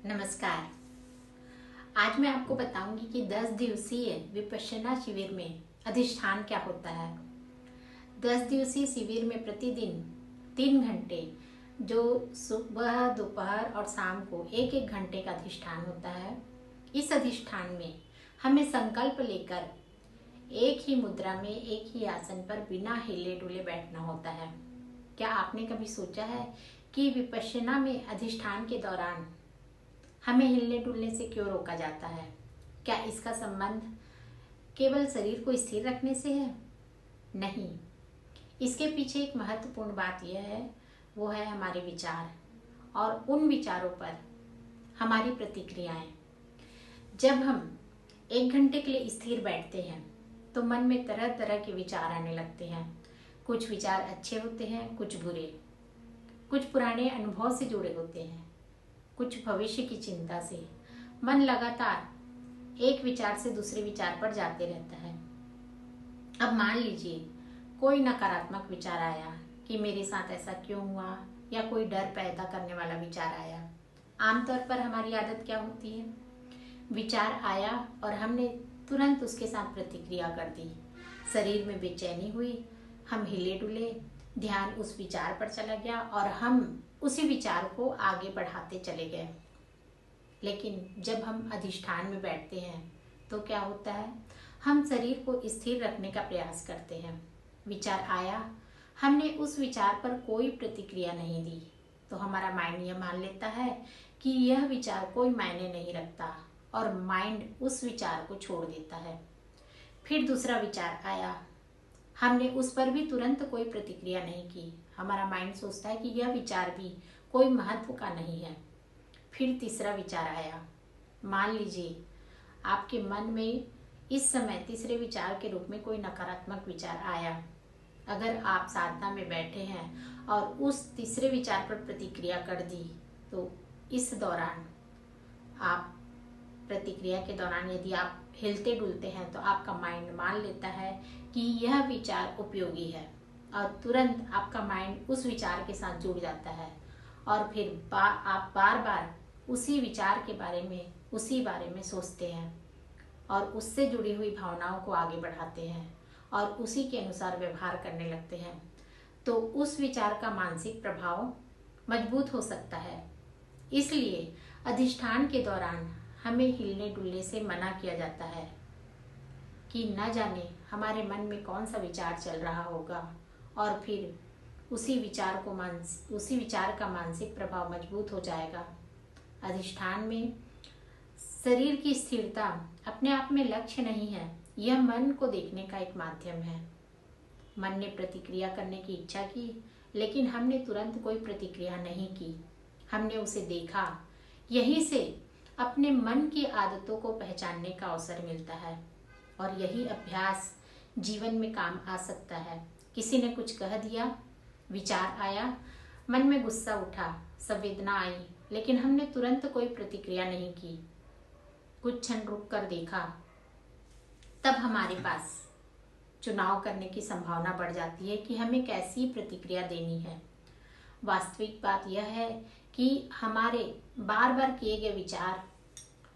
नमस्कार। आज मैं आपको बताऊंगी कि 10 दिवसीय विपश्यना शिविर में अधिष्ठान क्या होता है। 10 दिवसीय शिविर में प्रतिदिन 3 घंटे, जो सुबह, दोपहर और शाम को एक एक घंटे का अधिष्ठान होता है। इस अधिष्ठान में हमें संकल्प लेकर एक ही मुद्रा में एक ही आसन पर बिना हिले डुले बैठना होता है। क्या आपने कभी सोचा है कि विपश्यना में अधिष्ठान के दौरान हमें हिलने डुलने से क्यों रोका जाता है? क्या इसका संबंध केवल शरीर को स्थिर रखने से है? नहीं, इसके पीछे एक महत्वपूर्ण बात यह है, वो है हमारे विचार और उन विचारों पर हमारी प्रतिक्रियाएं। जब हम 1 घंटे के लिए स्थिर बैठते हैं तो मन में तरह तरह के विचार आने लगते हैं। कुछ विचार अच्छे होते हैं, कुछ बुरे, कुछ पुराने अनुभव से जुड़े होते हैं, कुछ भविष्य की चिंता से। मन लगातार एक विचार से दूसरे विचार पर जाते रहता है। अब मान लीजिए कोई नकारात्मक विचार आया कि मेरे साथ ऐसा क्यों हुआ, या कोई डर पैदा करने वाला विचार आया। आमतौर पर हमारी आदत क्या होती है? विचार आया और हमने तुरंत उसके साथ प्रतिक्रिया कर दी। शरीर में बेचैनी हुई, हम हिले डुले, ध्यान उस विचार पर चला गया और हम उसी विचार को आगे बढ़ाते चले गए। लेकिन जब हम अधिष्ठान में बैठते हैं तो क्या होता है? हम शरीर को स्थिर रखने का प्रयास करते हैं। विचार आया, हमने उस विचार पर कोई प्रतिक्रिया नहीं दी तो हमारा माइंड यह मान लेता है कि यह विचार कोई मायने नहीं रखता और माइंड उस विचार को छोड़ देता है। फिर दूसरा विचार आया, हमने उस पर भी तुरंत कोई प्रतिक्रिया नहीं की। हमारा माइंड सोचता है कि यह विचार भी कोई महत्व का नहीं है। फिर तीसरा विचार आया। मान लीजिए आपके मन में इस समय तीसरे विचार के रूप में कोई नकारात्मक विचार आया। अगर आप साधना में बैठे हैं और उस तीसरे विचार पर प्रतिक्रिया कर दी तो इस दौरान आप प्रतिक्रिया के दौरान यदि आप हिलते डुलते हैं तो आपका माइंड मान लेता है कि यह विचार उपयोगी है और तुरंत आपका माइंड उस विचार के साथ जुड़ जाता है और फिर आप बार बार उसी विचार के बारे में, उसी बारे में सोचते हैं और उससे जुड़ी हुई भावनाओं को आगे बढ़ाते हैं और उसी के अनुसार व्यवहार करने लगते हैं। तो उस विचार का मानसिक प्रभाव मजबूत हो सकता है। इसलिए अधिष्ठान के दौरान हमें हिलने डुलने से मना किया जाता है कि न जाने हमारे मन में कौन सा विचार चल रहा होगा और फिर उसी विचार का मानसिक प्रभाव मजबूत हो जाएगा। अधिष्ठान में शरीर की स्थिरता अपने आप में लक्ष्य नहीं है, यह मन को देखने का एक माध्यम है। मन ने प्रतिक्रिया करने की इच्छा की, लेकिन हमने तुरंत कोई प्रतिक्रिया नहीं की, हमने उसे देखा। यहीं से अपने मन की आदतों को पहचानने का अवसर मिलता है और यही अभ्यास जीवन में काम आ सकता है। किसी ने कुछ कह दिया, विचार आया, मन में गुस्सा उठा, संवेदना आई, लेकिन हमने तुरंत कोई प्रतिक्रिया नहीं की। कुछ क्षण रुक कर देखा, तब हमारे पास चुनाव करने की संभावना बढ़ जाती है कि हमें कैसी प्रतिक्रिया देनी है। वास्तविक बात यह है कि हमारे बार बार किए गए विचार,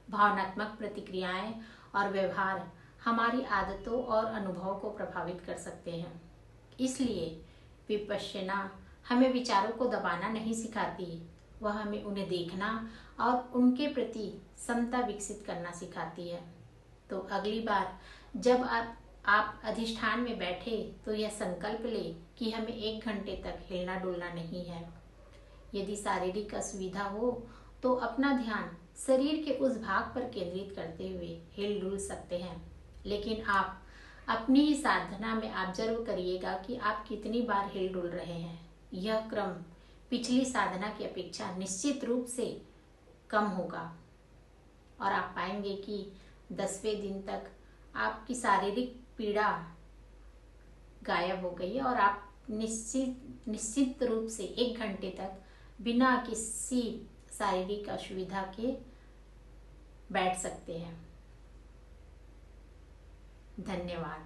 भावनात्मक प्रतिक्रियाएं और व्यवहार हमारी आदतों और अनुभव को प्रभावित कर सकते हैं। इसलिए विपश्यना हमें विचारों को दबाना नहीं सिखाती, वह हमें उन्हें देखना और उनके प्रति समता विकसित करना सिखाती है। तो अगली बार जब आप अधिष्ठान में बैठे तो यह संकल्प ले कि हमें 1 घंटे तक हिलना डुलना नहीं है। यदि शारीरिक असुविधा हो तो अपना ध्यान शरीर के उस भाग पर केंद्रित करते हुए हिल डुल सकते हैं, लेकिन आप अपनी ही साधना में ऑब्जर्व करिएगा कि आप कितनी बार हिल डुल रहे हैं। यह क्रम पिछली साधना की अपेक्षा निश्चित रूप से कम होगा और आप पाएंगे कि 10वें दिन तक आपकी शारीरिक पीड़ा गायब हो गई और आप निश्चित रूप से 1 घंटे तक बिना किसी शारीरिक असुविधा के बैठ सकते हैं। धन्यवाद।